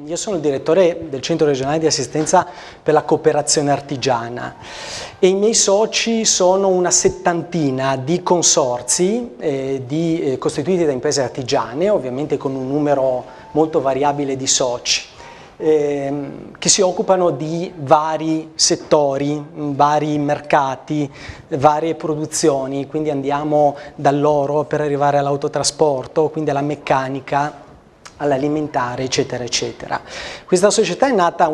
Io sono il direttore del Centro regionale di assistenza per la cooperazione artigiana e i miei soci sono una settantina di consorzi costituiti da imprese artigiane, ovviamente con un numero molto variabile di soci, che si occupano di vari settori, vari mercati, varie produzioni, quindi andiamo dall'oro per arrivare all'autotrasporto, quindi alla meccanica, all'alimentare, eccetera, eccetera. Questa società è nata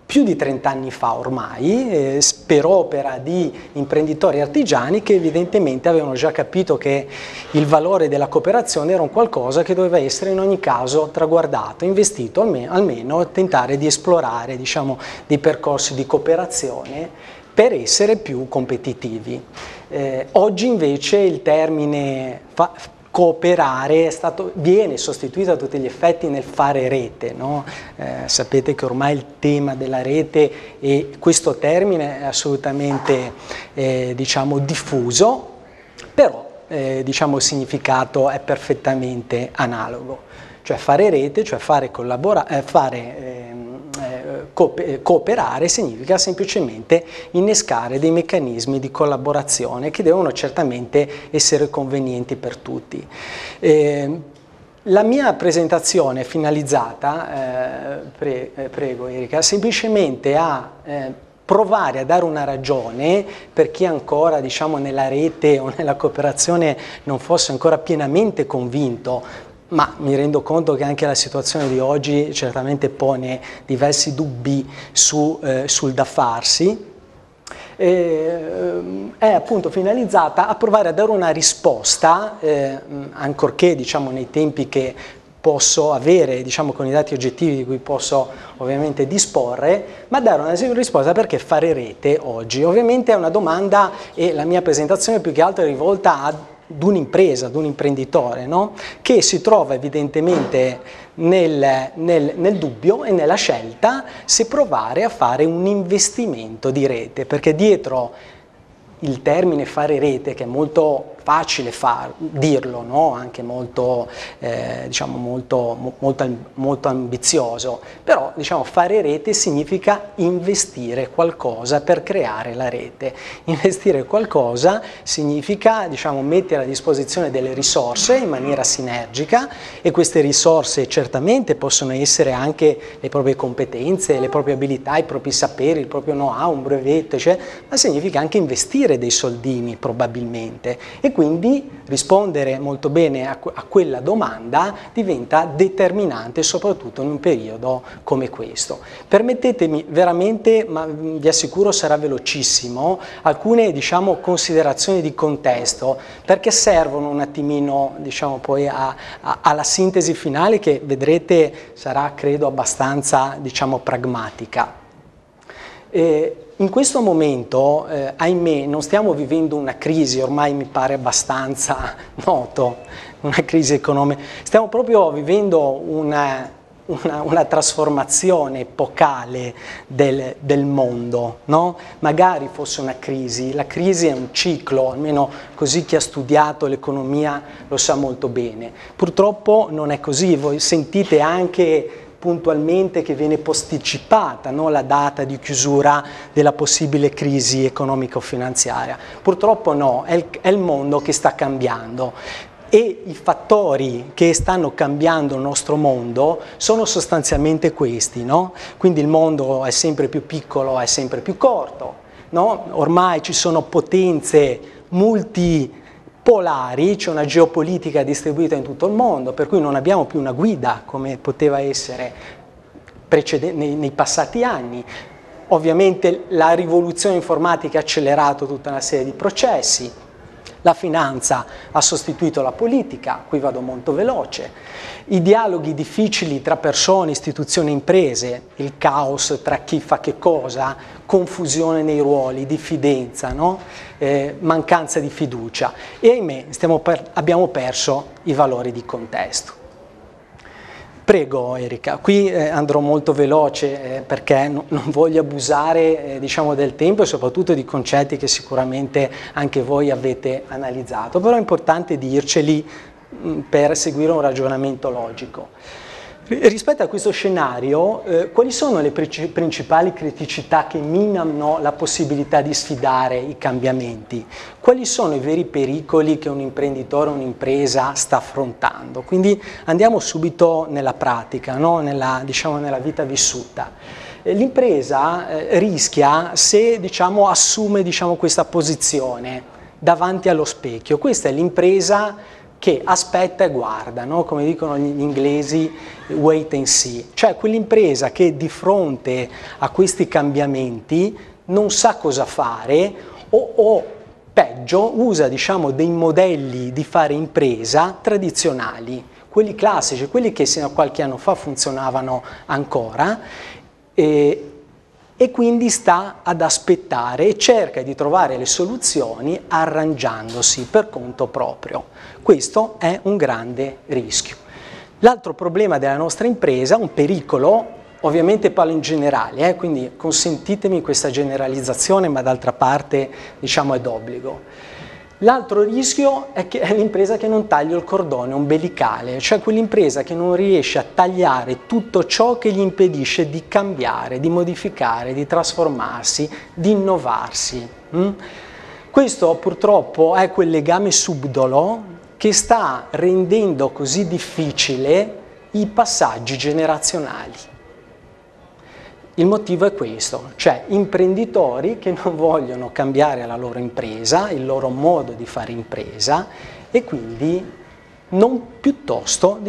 più di 30 anni fa ormai, per opera di imprenditori artigiani che evidentemente avevano già capito che il valore della cooperazione era un qualcosa che doveva essere in ogni caso traguardato, investito, almeno tentare di esplorare, diciamo, dei percorsi di cooperazione per essere più competitivi. Oggi invece il termine cooperare viene sostituito a tutti gli effetti nel fare rete, no? Sapete che ormai il tema della rete e questo termine è assolutamente diciamo diffuso, però diciamo il significato è perfettamente analogo, cioè fare rete, cioè cooperare significa semplicemente innescare dei meccanismi di collaborazione che devono certamente essere convenienti per tutti. La mia presentazione è finalizzata, prego Erika, semplicemente a provare a dare una ragione per chi ancora, diciamo, nella rete o nella cooperazione non fosse ancora pienamente convinto, ma mi rendo conto che anche la situazione di oggi certamente pone diversi dubbi sul da farsi. È appunto finalizzata a provare a dare una risposta, ancorché diciamo nei tempi che posso avere, diciamo con i dati oggettivi di cui posso ovviamente disporre, ma dare una risposta perché fare rete oggi. Ovviamente è una domanda e la mia presentazione più che altro è rivolta ad un'impresa, ad un imprenditore, no? Che si trova evidentemente nel dubbio e nella scelta se provare a fare un investimento di rete, perché dietro il termine fare rete, che è molto facile dirlo, no? Anche molto, diciamo molto ambizioso, però diciamo fare rete significa investire qualcosa per creare la rete. Investire qualcosa significa, diciamo, mettere a disposizione delle risorse in maniera sinergica, e queste risorse certamente possono essere anche le proprie competenze, le proprie abilità, i propri saperi, il proprio know-how, un brevetto, eccetera, ma significa anche investire dei soldini probabilmente, e quindi rispondere molto bene a quella domanda diventa determinante soprattutto in un periodo come questo. Permettetemi veramente, ma vi assicuro sarà velocissimo, alcune diciamo considerazioni di contesto, perché servono un attimino diciamo poi alla sintesi finale, che vedrete sarà credo abbastanza diciamo pragmatica. In questo momento, ahimè, non stiamo vivendo una crisi, ormai mi pare abbastanza noto, una crisi economica, stiamo proprio vivendo una trasformazione epocale del mondo, no? Magari fosse una crisi, la crisi è un ciclo, almeno così chi ha studiato l'economia lo sa molto bene. Purtroppo non è così, voi sentite anche puntualmente che viene posticipata, no, la data di chiusura della possibile crisi economico-finanziaria. Purtroppo no, è il mondo che sta cambiando, e i fattori che stanno cambiando il nostro mondo sono sostanzialmente questi, no? Quindi il mondo è sempre più piccolo, è sempre più corto, no? Ormai ci sono potenze multipolari, c'è una geopolitica distribuita in tutto il mondo, per cui non abbiamo più una guida come poteva essere nei passati anni. Ovviamente la rivoluzione informatica ha accelerato tutta una serie di processi, la finanza ha sostituito la politica, qui vado molto veloce, i dialoghi difficili tra persone, istituzioni e imprese, il caos tra chi fa che cosa, confusione nei ruoli, diffidenza, no? Mancanza di fiducia, e ahimè abbiamo perso i valori di contesto. Prego Erika, qui andrò molto veloce perché non voglio abusare diciamo del tempo e soprattutto di concetti che sicuramente anche voi avete analizzato, però è importante dirceli per seguire un ragionamento logico. Rispetto a questo scenario, quali sono le principali criticità che minano la possibilità di sfidare i cambiamenti? Quali sono i veri pericoli che un imprenditore o un'impresa sta affrontando? Quindi andiamo subito nella pratica, no? nella vita vissuta. L'impresa rischia se assume questa posizione davanti allo specchio. Questa è l'impresa che aspetta e guarda, no? Come dicono gli inglesi, wait and see, cioè quell'impresa che di fronte a questi cambiamenti non sa cosa fare o peggio usa dei modelli di fare impresa tradizionali, quelli classici, quelli che fino a qualche anno fa funzionavano ancora e quindi sta ad aspettare e cerca di trovare le soluzioni arrangiandosi per conto proprio. Questo è un grande rischio. L'altro problema della nostra impresa, un pericolo, ovviamente parlo in generale, quindi consentitemi questa generalizzazione, ma d'altra parte è d'obbligo. L'altro rischio è l'impresa che non taglia il cordone ombelicale, cioè quell'impresa che non riesce a tagliare tutto ciò che gli impedisce di cambiare, di modificare, di trasformarsi, di innovarsi. Questo purtroppo è quel legame subdolo che sta rendendo così difficile i passaggi generazionali. Il motivo è questo, cioè imprenditori che non vogliono cambiare la loro impresa, il loro modo di fare impresa e quindi piuttosto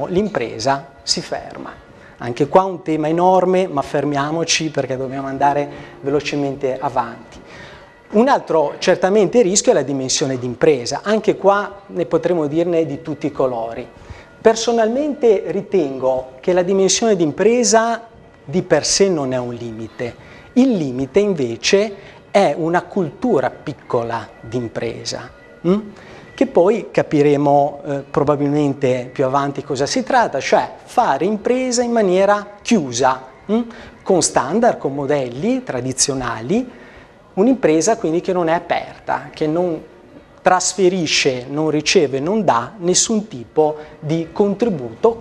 l'impresa si ferma. Anche qua un tema enorme, ma fermiamoci perché dobbiamo andare velocemente avanti. Un altro certamente rischio è la dimensione d'impresa, anche qua ne potremo dirne di tutti i colori. Personalmente ritengo che la dimensione d'impresa di per sé non è un limite, il limite invece è una cultura piccola d'impresa, che poi capiremo probabilmente più avanti cosa si tratta, cioè fare impresa in maniera chiusa, con standard, con modelli tradizionali, un'impresa quindi che non è aperta, che non trasferisce, non riceve, non dà nessun tipo di contributo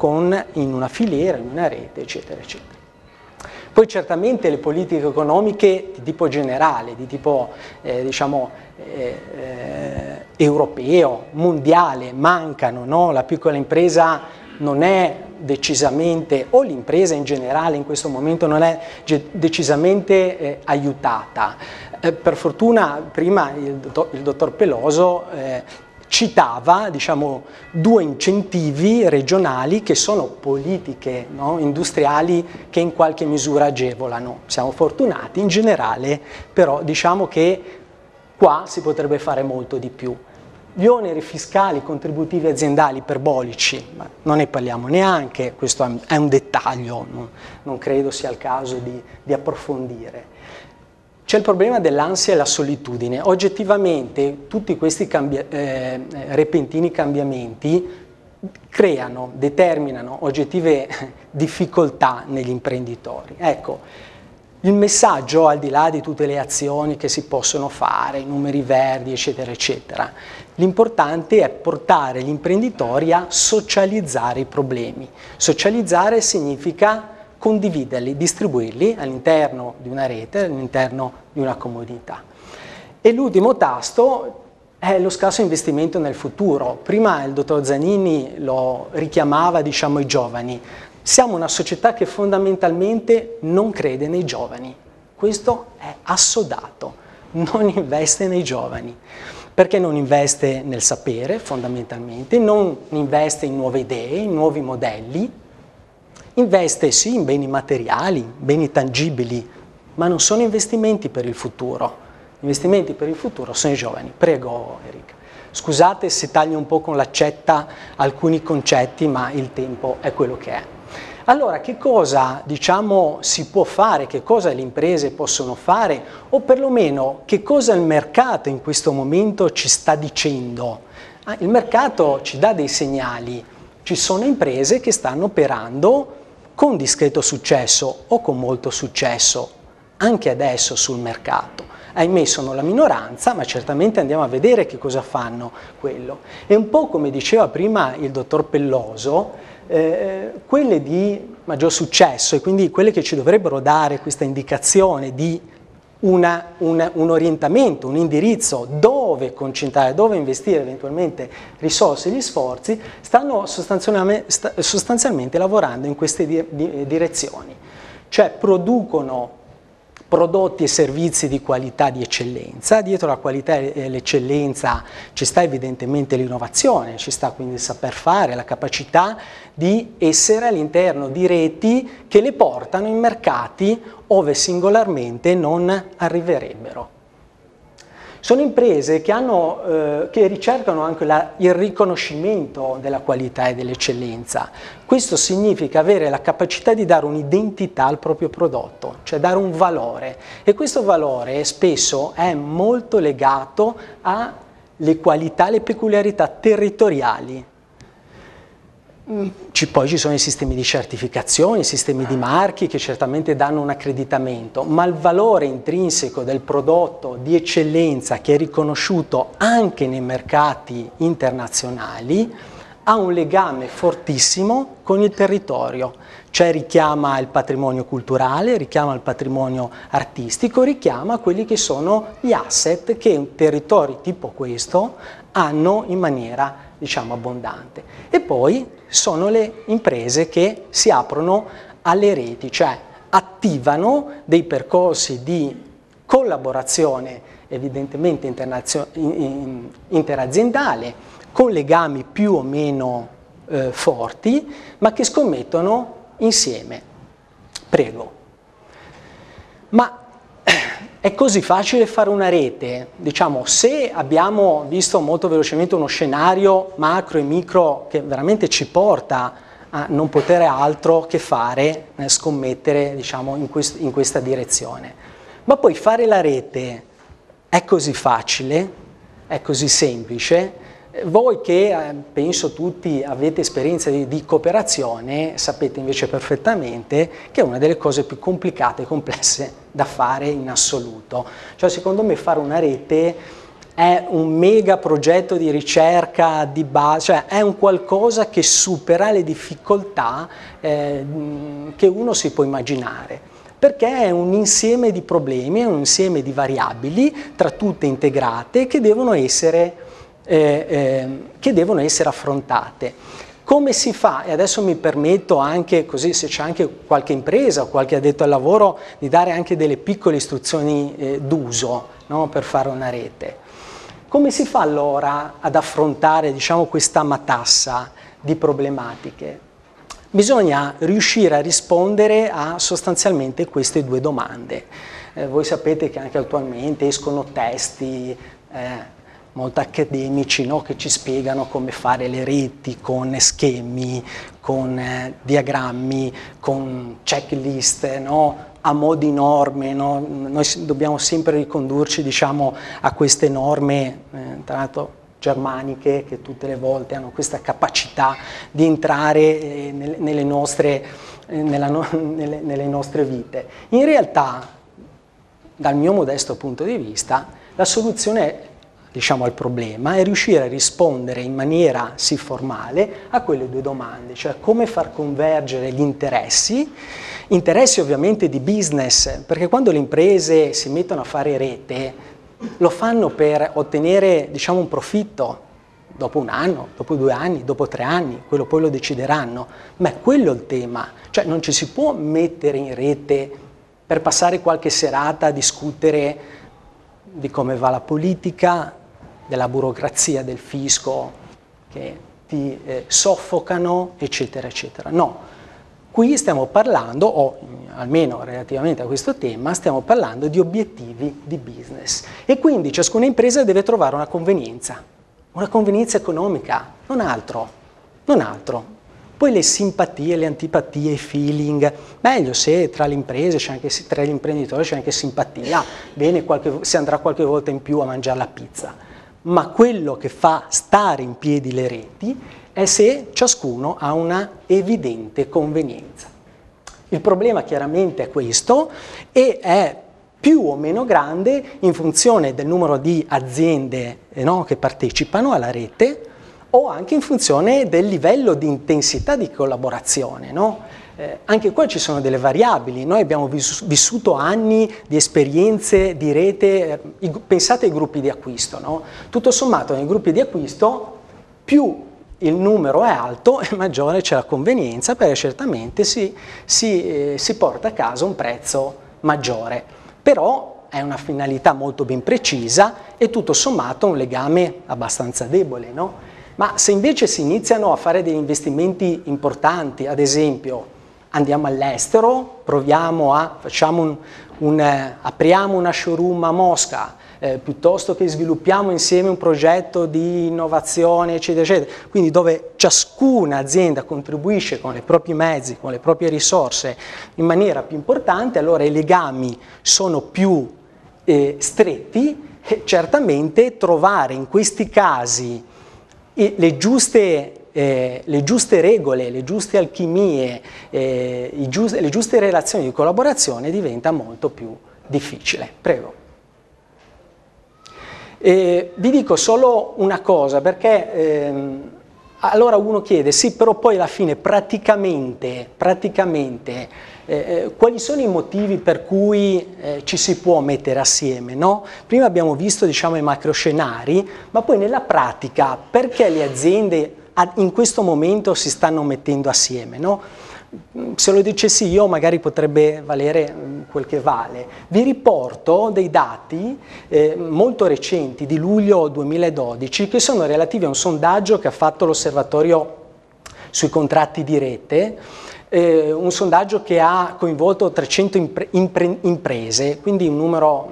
in una filiera, in una rete, eccetera, eccetera. Poi certamente le politiche economiche di tipo generale, di tipo europeo, mondiale, mancano, no? La piccola impresa non è decisamente, o l'impresa in generale in questo momento non è decisamente aiutata. Per fortuna prima il dottor Peloso citava due incentivi regionali che sono politiche, no? industriali che in qualche misura agevolano. Siamo fortunati in generale, però diciamo che qua si potrebbe fare molto di più. Gli oneri fiscali contributivi aziendali iperbolici, ma non ne parliamo neanche, questo è un dettaglio, non credo sia il caso di approfondire. C'è il problema dell'ansia e la solitudine. Oggettivamente tutti questi repentini cambiamenti determinano oggettive difficoltà negli imprenditori. Ecco, il messaggio, al di là di tutte le azioni che si possono fare, i numeri verdi, eccetera, eccetera, l'importante è portare gli imprenditori a socializzare i problemi. Socializzare significa condividerli, distribuirli all'interno di una rete, all'interno di una comunità. E l'ultimo tasto è lo scarso investimento nel futuro. Prima il dottor Zanini lo richiamava, i giovani. Siamo una società che fondamentalmente non crede nei giovani. Questo è assodato, non investe nei giovani. Perché non investe nel sapere, fondamentalmente, non investe in nuove idee, in nuovi modelli. Investe sì in beni materiali, beni tangibili, ma non sono investimenti per il futuro. Gli investimenti per il futuro sono i giovani. Prego, Erika. Scusate se taglio un po' con l'accetta alcuni concetti, ma il tempo è quello che è. Allora, che cosa si può fare, che cosa le imprese possono fare, o perlomeno che cosa il mercato in questo momento ci sta dicendo? Il mercato ci dà dei segnali. Ci sono imprese che stanno operando con discreto successo o con molto successo, anche adesso sul mercato. Ahimè sono la minoranza, ma certamente andiamo a vedere che cosa fanno quello. E un po' come diceva prima il dottor Pelloso, quelle di maggior successo e quindi quelle che ci dovrebbero dare questa indicazione di un orientamento, un indirizzo dove concentrare, dove investire eventualmente risorse e gli sforzi, stanno sostanzialmente lavorando in queste direzioni, cioè producono prodotti e servizi di qualità, di eccellenza. Dietro la qualità e l'eccellenza ci sta evidentemente l'innovazione, ci sta quindi il saper fare, la capacità di essere all'interno di reti che le portano in mercati ove singolarmente non arriverebbero. Sono imprese che ricercano anche il riconoscimento della qualità e dell'eccellenza. Questo significa avere la capacità di dare un'identità al proprio prodotto, cioè dare un valore. E questo valore spesso è molto legato alle qualità, alle peculiarità territoriali. Poi ci sono i sistemi di certificazione, i sistemi di marchi che certamente danno un accreditamento, ma il valore intrinseco del prodotto di eccellenza che è riconosciuto anche nei mercati internazionali ha un legame fortissimo con il territorio, cioè richiama il patrimonio culturale, richiama il patrimonio artistico, richiama quelli che sono gli asset che un territorio tipo questo hanno in maniera, diciamo, abbondante. E poi sono le imprese che si aprono alle reti, cioè attivano dei percorsi di collaborazione evidentemente interaziendale, con legami più o meno forti, ma che scommettono insieme. Prego. Ma è così facile fare una rete? Diciamo, se abbiamo visto molto velocemente uno scenario macro e micro che veramente ci porta a non poter altro che fare, scommettere, diciamo, in questa direzione. Ma poi fare la rete è così facile? È così semplice? Voi che penso tutti avete esperienza di cooperazione sapete invece perfettamente che è una delle cose più complicate e complesse da fare in assoluto. Cioè secondo me fare una rete è un mega progetto di ricerca di base, cioè è un qualcosa che supera le difficoltà che uno si può immaginare, perché è un insieme di problemi, è un insieme di variabili tra tutte integrate che devono essere affrontate. Come si fa? E adesso mi permetto anche, così se c'è anche qualche impresa o qualche addetto al lavoro, di dare anche delle piccole istruzioni d'uso, no? Per fare una rete. Come si fa allora ad affrontare, diciamo, questa matassa di problematiche? Bisogna riuscire a rispondere a sostanzialmente queste due domande. Voi sapete che anche attualmente escono testi molto accademici, no? Che ci spiegano come fare le reti con schemi, con diagrammi, con checklist, no? A mo' di norme, no? Noi dobbiamo sempre ricondurci, diciamo, a queste norme, tra l'altro germaniche, che tutte le volte hanno questa capacità di entrare nelle nostre vite. In realtà, dal mio modesto punto di vista, la soluzione, diciamo, al problema è riuscire a rispondere in maniera sì formale a quelle due domande, cioè come far convergere gli interessi ovviamente di business, perché quando le imprese si mettono a fare rete lo fanno per ottenere, diciamo, un profitto dopo un anno, dopo 2 anni, dopo 3 anni, quello poi lo decideranno, ma è quello il tema, cioè non ci si può mettere in rete per passare qualche serata a discutere di come va la politica, della burocrazia, del fisco che ti soffocano, eccetera, eccetera. No, qui stiamo parlando, o almeno relativamente a questo tema, stiamo parlando di obiettivi di business e quindi ciascuna impresa deve trovare una convenienza economica, non altro, non altro. Poi le simpatie, le antipatie, i feeling, meglio se tra le imprese, tra gli imprenditori c'è anche simpatia, bene, si andrà qualche volta in più a mangiare la pizza, ma quello che fa stare in piedi le reti è se ciascuno ha una evidente convenienza. Il problema chiaramente è questo e è più o meno grande in funzione del numero di aziende, no, che partecipano alla rete o anche in funzione del livello di intensità di collaborazione, no? Anche qua ci sono delle variabili, noi abbiamo vissuto anni di esperienze di rete, pensate ai gruppi di acquisto, no? Tutto sommato nei gruppi di acquisto più il numero è alto e maggiore c'è la convenienza, perché certamente si porta a casa un prezzo maggiore, però è una finalità molto ben precisa e tutto sommato un legame abbastanza debole, no? Ma se invece si iniziano a fare degli investimenti importanti, ad esempio andiamo all'estero, apriamo una showroom a Mosca, piuttosto che sviluppiamo insieme un progetto di innovazione, eccetera, eccetera, quindi dove ciascuna azienda contribuisce con i propri mezzi, con le proprie risorse in maniera più importante, allora i legami sono più stretti e certamente trovare in questi casi le giuste regole, le giuste alchimie, le giuste relazioni di collaborazione diventa molto più difficile. Prego. Vi dico solo una cosa, perché allora uno chiede, sì, però poi alla fine praticamente quali sono i motivi per cui ci si può mettere assieme, no? Prima abbiamo visto, diciamo, i macroscenari, ma poi nella pratica perché le aziende in questo momento si stanno mettendo assieme, no? Se lo dicessi io magari potrebbe valere quel che vale. Vi riporto dei dati molto recenti di luglio 2012 che sono relativi a un sondaggio che ha fatto l'Osservatorio sui contratti di rete, un sondaggio che ha coinvolto 300 imprese, quindi un numero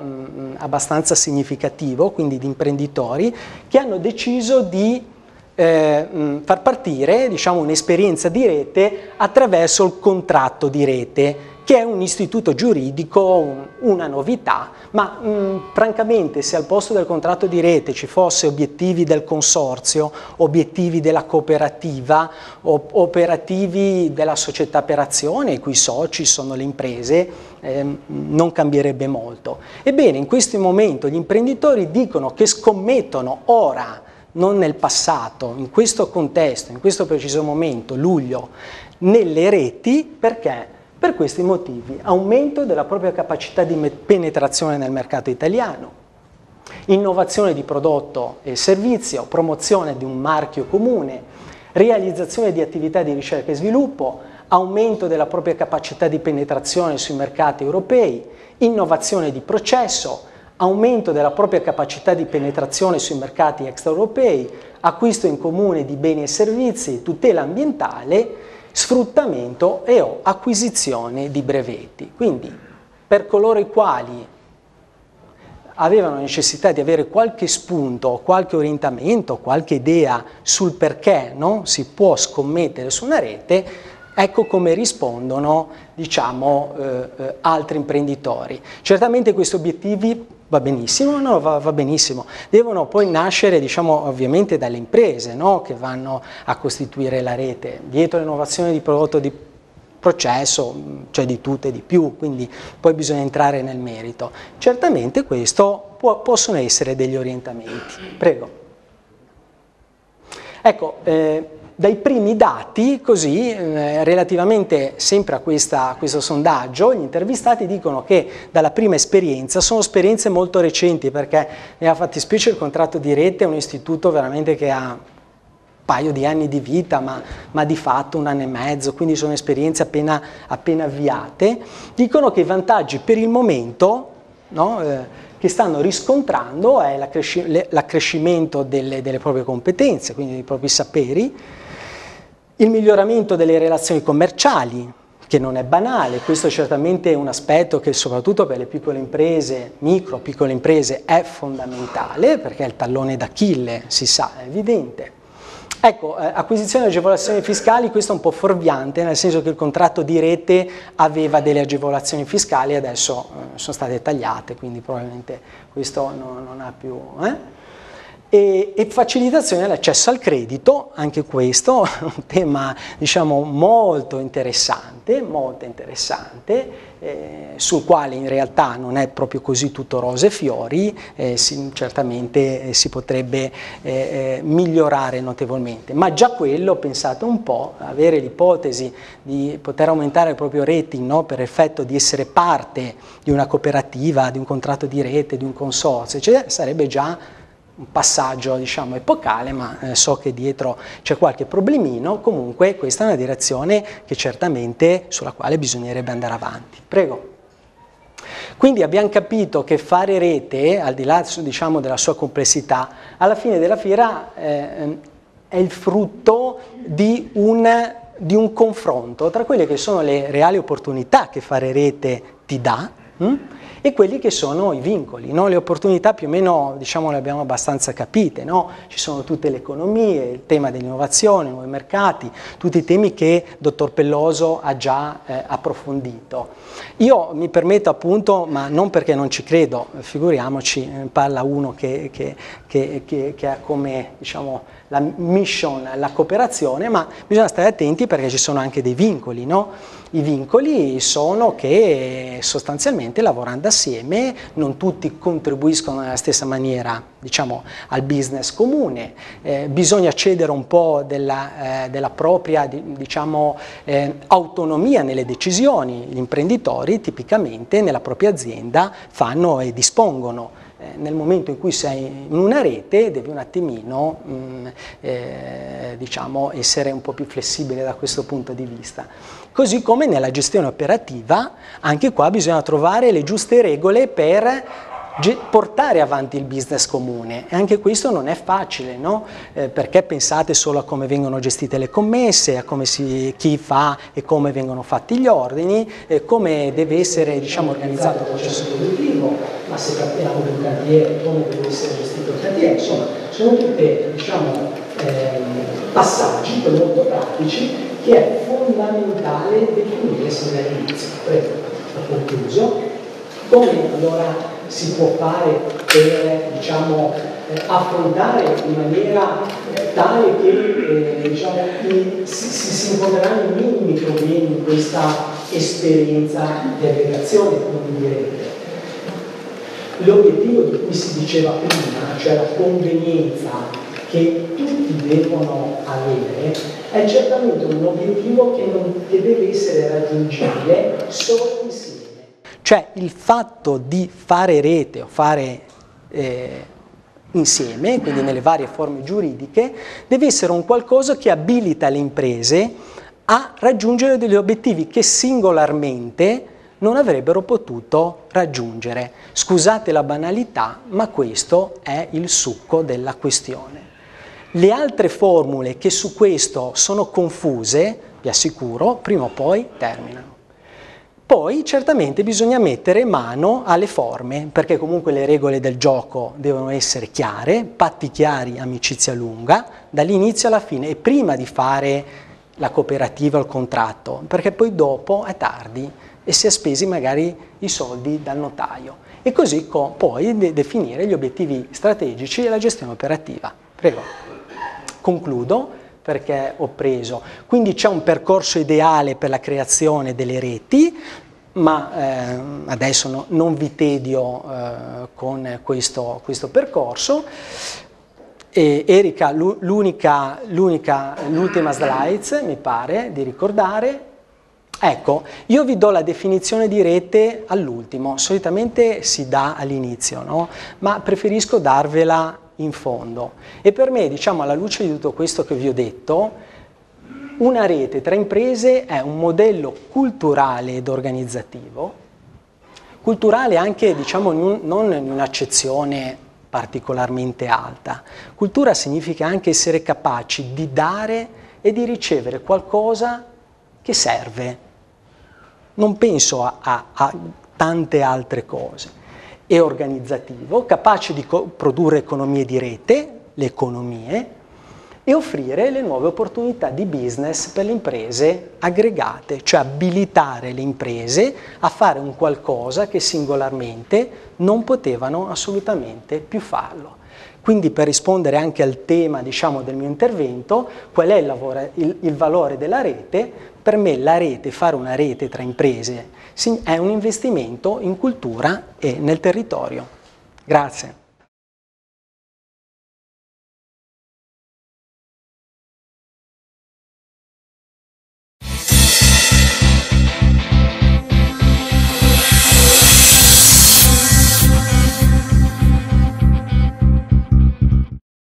abbastanza significativo, quindi di imprenditori, che hanno deciso di far partire, diciamo, un'esperienza di rete attraverso il contratto di rete, che è un istituto giuridico, una novità, ma francamente se al posto del contratto di rete ci fosse obiettivi del consorzio, obiettivi della cooperativa, operativi della società per azione, i cui soci sono le imprese, non cambierebbe molto. Ebbene, in questo momento gli imprenditori dicono che scommettono ora, non nel passato, in questo contesto, in questo preciso momento, luglio, nelle reti, perché? Per questi motivi: aumento della propria capacità di penetrazione nel mercato italiano, innovazione di prodotto e servizio, promozione di un marchio comune, realizzazione di attività di ricerca e sviluppo, aumento della propria capacità di penetrazione sui mercati europei, innovazione di processo, aumento della propria capacità di penetrazione sui mercati extraeuropei, acquisto in comune di beni e servizi, tutela ambientale, sfruttamento e o acquisizione di brevetti. Quindi, per coloro i quali avevano necessità di avere qualche spunto, qualche orientamento, qualche idea sul perché non si può scommettere su una rete, ecco come rispondono, diciamo, altri imprenditori. Certamente questi obiettivi va benissimo, no, va benissimo, devono poi nascere, diciamo, ovviamente dalle imprese, no, che vanno a costituire la rete. Dietro l'innovazione di prodotto di processo c'è di tutto e di più, quindi poi bisogna entrare nel merito. Certamente questo possono essere degli orientamenti. Prego. Ecco, dai primi dati, così, relativamente sempre a questo sondaggio, gli intervistati dicono che dalla prima esperienza, sono esperienze molto recenti, perché nella fattispecie il contratto di rete è un istituto veramente che ha un paio di anni di vita, ma di fatto un anno e mezzo, quindi sono esperienze appena avviate, dicono che i vantaggi per il momento, no, che stanno riscontrando è l'accrescimento delle proprie competenze, quindi dei propri saperi, il miglioramento delle relazioni commerciali, che non è banale, questo è certamente un aspetto che soprattutto per le piccole imprese, piccole imprese, è fondamentale, perché è il tallone d'Achille, si sa, è evidente. Ecco, acquisizione e agevolazioni fiscali, questo è un po' fuorviante, nel senso che il contratto di rete aveva delle agevolazioni fiscali e adesso sono state tagliate, quindi probabilmente questo non ha più... E facilitazione all'accesso al credito, anche questo è un tema diciamo molto interessante, sul quale in realtà non è proprio così tutto rose e fiori, certamente si potrebbe migliorare notevolmente, ma già quello, pensate un po', avere l'ipotesi di poter aumentare il proprio rating, no, per effetto di essere parte di una cooperativa, di un contratto di rete, di un consorzio, eccetera, sarebbe già un passaggio diciamo epocale, ma so che dietro c'è qualche problemino. Comunque questa è una direzione che certamente sulla quale bisognerebbe andare avanti. Prego. Quindi abbiamo capito che fare rete, al di là diciamo della sua complessità, alla fine della fiera è il frutto di un confronto tra quelle che sono le reali opportunità che fare rete ti dà, e quelli che sono i vincoli, no? Le opportunità più o meno diciamo le abbiamo abbastanza capite, no? Ci sono tutte le economie, il tema dell'innovazione, nuovi mercati, tutti i temi che dottor Pelloso ha già approfondito. Io mi permetto appunto, ma non perché non ci credo, figuriamoci, parla uno che ha come diciamo la mission la cooperazione, ma bisogna stare attenti perché ci sono anche dei vincoli, no? I vincoli sono che sostanzialmente lavorando assieme non tutti contribuiscono nella stessa maniera diciamo, al business comune, bisogna cedere un po' della propria diciamo, autonomia nelle decisioni. Gli imprenditori tipicamente nella propria azienda fanno e dispongono. Nel momento in cui sei in una rete devi un attimino diciamo, essere un po' più flessibile da questo punto di vista. Così come nella gestione operativa, anche qua bisogna trovare le giuste regole per portare avanti il business comune, e anche questo non è facile, no? Perché pensate solo a come vengono gestite le commesse, a come chi fa e come vengono fatti gli ordini, come deve essere diciamo, organizzato il processo produttivo, ma se parliamo di un cantiere, come deve essere gestito il cantiere, insomma sono tutte diciamo, passaggi molto pratici che è fondamentale definire sin dall'inizio. Prego, ho concluso. Come allora si può fare per diciamo, affrontare in maniera tale che diciamo, si incontreranno i minimi problemi in questa esperienza di aggregazione, come direte? L'obiettivo di cui si diceva prima, cioè la convenienza che tutti devono avere, è certamente un obiettivo che deve essere raggiungibile solo insieme. Cioè il fatto di fare rete o fare insieme, quindi nelle varie forme giuridiche, deve essere un qualcosa che abilita le imprese a raggiungere degli obiettivi che singolarmente non avrebbero potuto raggiungere. Scusate la banalità, ma questo è il succo della questione. Le altre formule che su questo sono confuse, vi assicuro, prima o poi terminano. Poi certamente bisogna mettere mano alle forme, perché comunque le regole del gioco devono essere chiare, patti chiari, amicizia lunga, dall'inizio alla fine, e prima di fare la cooperativa o il contratto, perché poi dopo è tardi e si è spesi magari i soldi dal notaio. E così poi definire gli obiettivi strategici e la gestione operativa. Prego. Concludo perché ho preso. Quindi c'è un percorso ideale per la creazione delle reti, ma adesso non vi tedio con questo percorso. Erika, l'ultima slide mi pare di ricordare. Ecco, io vi do la definizione di rete all'ultimo, solitamente si dà all'inizio, no? Ma preferisco darvela in fondo. E per me, diciamo, alla luce di tutto questo che vi ho detto, una rete tra imprese è un modello culturale ed organizzativo, culturale anche, diciamo, non in un'accezione particolarmente alta. Cultura significa anche essere capaci di dare e di ricevere qualcosa che serve. Non penso a tante altre cose. E organizzativo, capace di produrre economie di rete, le economie, e offrire le nuove opportunità di business per le imprese aggregate, cioè abilitare le imprese a fare un qualcosa che singolarmente non potevano assolutamente più farlo. Quindi, per rispondere anche al tema, diciamo, del mio intervento, qual è il valore della rete? Per me la rete, fare una rete tra imprese, è un investimento in cultura e nel territorio. Grazie.